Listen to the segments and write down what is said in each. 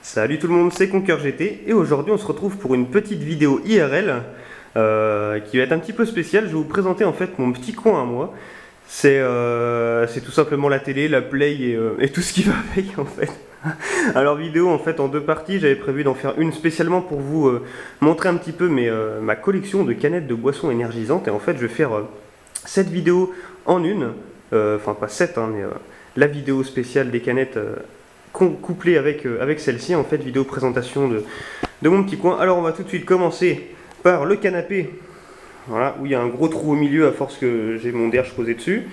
Salut tout le monde, c'est Conquer GT et aujourd'hui on se retrouve pour une petite vidéo IRL qui va être un petit peu spéciale. Je vais vous présenter en fait mon petit coin à moi. C'est tout simplement la télé, la play et tout ce qui va avec en fait. Alors vidéo en fait en deux parties, j'avais prévu d'en faire une spécialement pour vous montrer un petit peu ma collection de canettes de boissons énergisantes. Et en fait je vais faire cette vidéo en une, enfin pas cette hein, mais la vidéo spéciale des canettes couplée avec celle-ci, en fait vidéo présentation de mon petit coin. Alors on va tout de suite commencer par le canapé, voilà, où il y a un gros trou au milieu à force que j'ai mon derge posé dessus.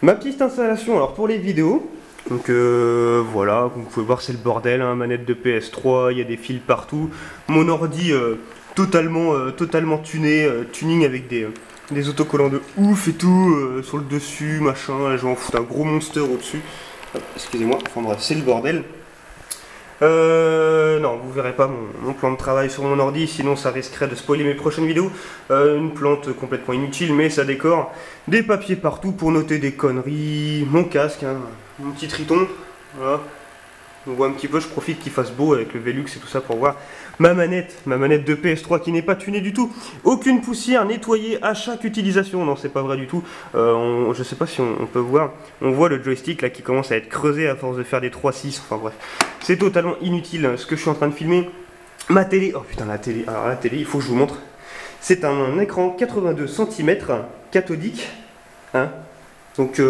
Ma petite installation, alors pour les vidéos, donc voilà, vous pouvez voir c'est le bordel, hein, manette de PS3, il y a des fils partout, mon ordi totalement tuné, tuning avec des autocollants de ouf et tout, sur le dessus, machin, là, je vais en foutre un gros monster au-dessus. Excusez-moi, enfin bref, c'est le bordel. Non, vous verrez pas mon plan de travail sur mon ordi, sinon ça risquerait de spoiler mes prochaines vidéos. Une plante complètement inutile, mais ça décore. Des papiers partout pour noter des conneries. Mon casque, hein, mon petit triton. Voilà. On voit un petit peu, je profite qu'il fasse beau avec le Velux et tout ça pour voir ma manette de PS3 qui n'est pas tunée du tout. Aucune poussière nettoyée à chaque utilisation. Non, c'est pas vrai du tout. Je sais pas si on peut voir. On voit le joystick là qui commence à être creusé à force de faire des 3-6. Enfin bref, c'est totalement inutile ce que je suis en train de filmer. Ma télé, oh putain la télé. Alors la télé, il faut que je vous montre. C'est un écran 82 cm cathodique. Hein, donc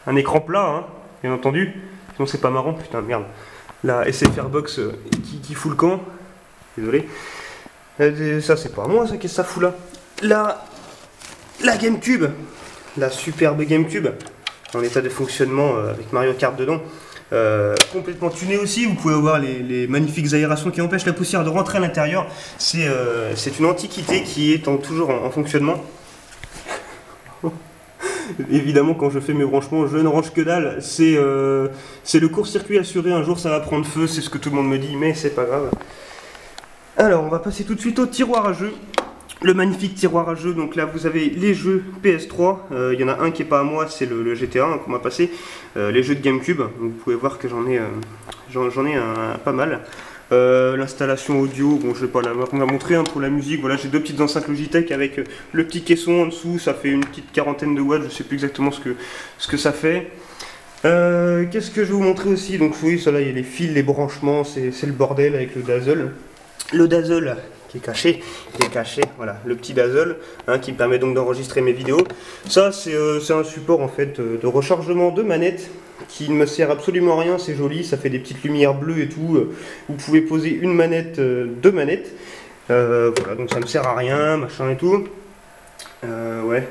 un écran plat, hein, bien entendu. Sinon c'est pas marrant, putain merde. La SFR Box qui fout le camp. Désolé. Ça c'est pas moi ça, qu'est-ce que ça fout là. La GameCube. La superbe GameCube. En état de fonctionnement avec Mario Kart dedans. Complètement tuné aussi, vous pouvez voir les magnifiques aérations qui empêchent la poussière de rentrer à l'intérieur. C'est une antiquité qui est toujours en fonctionnement. Évidemment, quand je fais mes branchements, je ne range que dalle. C'est le court-circuit assuré. Un jour, ça va prendre feu. C'est ce que tout le monde me dit, mais c'est pas grave. Alors, on va passer tout de suite au tiroir à jeux. Le magnifique tiroir à jeux. Donc là, vous avez les jeux PS3. Il y en a un qui est pas à moi, c'est le GTA hein, qu'on m'a passé. Les jeux de GameCube. Donc, vous pouvez voir que j'en ai pas mal. L'installation audio, bon je vais pas la montrer hein, pour la musique, voilà j'ai deux petites enceintes Logitech avec le petit caisson en dessous, ça fait une petite quarantaine de watts, je sais plus exactement ce que ça fait. Qu'est-ce que je vais vous montrer aussi, donc oui ça là il y a les fils, les branchements, c'est le bordel avec le dazzle. Le dazzle qui est caché, voilà, le petit dazzle hein, qui me permet donc d'enregistrer mes vidéos. Ça c'est un support en fait de rechargement de manette qui ne me sert absolument à rien, c'est joli, ça fait des petites lumières bleues et tout. Vous pouvez poser une manette, deux manettes. Voilà, donc ça me sert à rien, machin et tout. Ouais,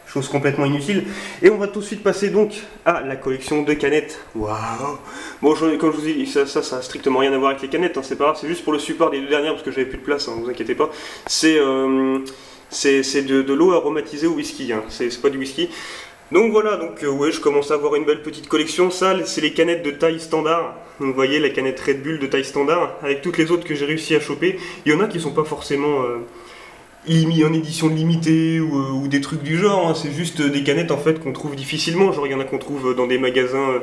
chose complètement inutile. Et on va tout de suite passer donc à la collection de canettes. Waouh! Bon, comme je vous ai dit, ça a strictement rien à voir avec les canettes, hein, c'est pas grave, c'est juste pour le support des deux dernières parce que j'avais plus de place, hein, vous inquiétez pas. C'est de l'eau aromatisée au whisky, hein, c'est pas du whisky. Donc voilà, donc ouais, je commence à avoir une belle petite collection. Ça, c'est les canettes de taille standard. Donc, vous voyez la canette Red Bull de taille standard, avec toutes les autres que j'ai réussi à choper. Il y en a qui sont pas forcément en édition limitée ou des trucs du genre. Hein. C'est juste des canettes en fait qu'on trouve difficilement. Genre il y en a qu'on trouve dans des magasins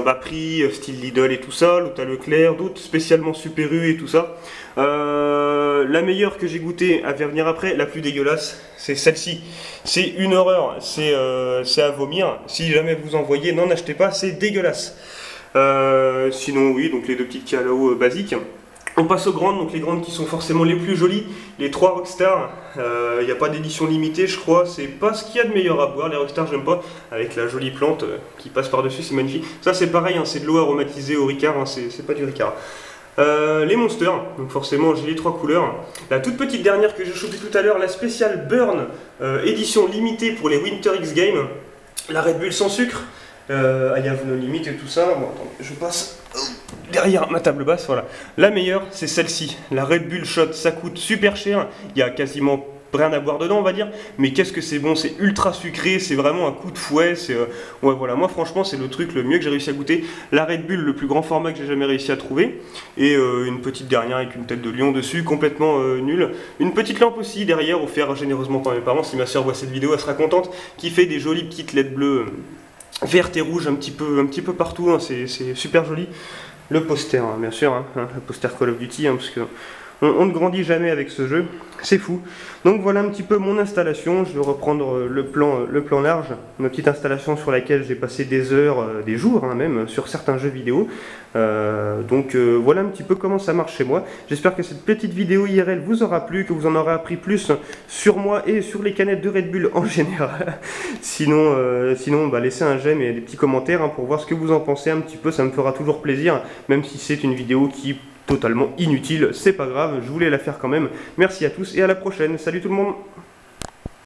bas prix, style Lidl et tout ça, l'autre à Leclerc, d'autres spécialement Super U et tout ça. La meilleure que j'ai goûtée, à venir après, la plus dégueulasse, c'est celle-ci. C'est une horreur, c'est à vomir. Si jamais vous en voyez, n'en achetez pas, c'est dégueulasse. Sinon oui, donc les deux petites Calao basiques. On passe aux grandes, donc les grandes qui sont forcément les plus jolies, les 3 Rockstar. Il n'y a pas d'édition limitée, je crois, c'est pas ce qu'il y a de meilleur à boire. Les Rockstar, j'aime pas, avec la jolie plante qui passe par-dessus, c'est magnifique. Ça, c'est pareil, hein, c'est de l'eau aromatisée au Ricard, hein, c'est pas du Ricard. Les Monsters, donc forcément j'ai les 3 couleurs. La toute petite dernière que j'ai chopée tout à l'heure, la spéciale Burn, édition limitée pour les Winter X Games. La Red Bull sans sucre. I have no limit et tout ça. Bon, attendez, je passe derrière ma table basse, voilà. La meilleure, c'est celle-ci, la Red Bull Shot. Ça coûte super cher, il y a quasiment rien à boire dedans, on va dire. Mais qu'est-ce que c'est bon, c'est ultra sucré, c'est vraiment un coup de fouet. Ouais, voilà, moi franchement, c'est le truc le mieux que j'ai réussi à goûter. La Red Bull, le plus grand format que j'ai jamais réussi à trouver. Et une petite dernière avec une tête de lion dessus, complètement nulle. Une petite lampe aussi derrière, offerte généreusement par mes parents. Si ma soeur voit cette vidéo, elle sera contente. Qui fait des jolies petites LED bleues. Verte et rouge un petit peu partout, hein, c'est super joli. le poster, hein, bien sûr, le poster Call of Duty, parce que on ne grandit jamais avec ce jeu, c'est fou. Donc voilà un petit peu mon installation, je vais reprendre le plan large, ma petite installation sur laquelle j'ai passé des heures, des jours même, sur certains jeux vidéo. Voilà un petit peu comment ça marche chez moi. J'espère que cette petite vidéo IRL vous aura plu, que vous en aurez appris plus sur moi et sur les canettes de Red Bull en général. Sinon, laissez un j'aime et des petits commentaires pour voir ce que vous en pensez un petit peu, ça me fera toujours plaisir, même si c'est une vidéo qui totalement inutile, c'est pas grave, je voulais la faire quand même. Merci à tous et à la prochaine. Salut tout le monde!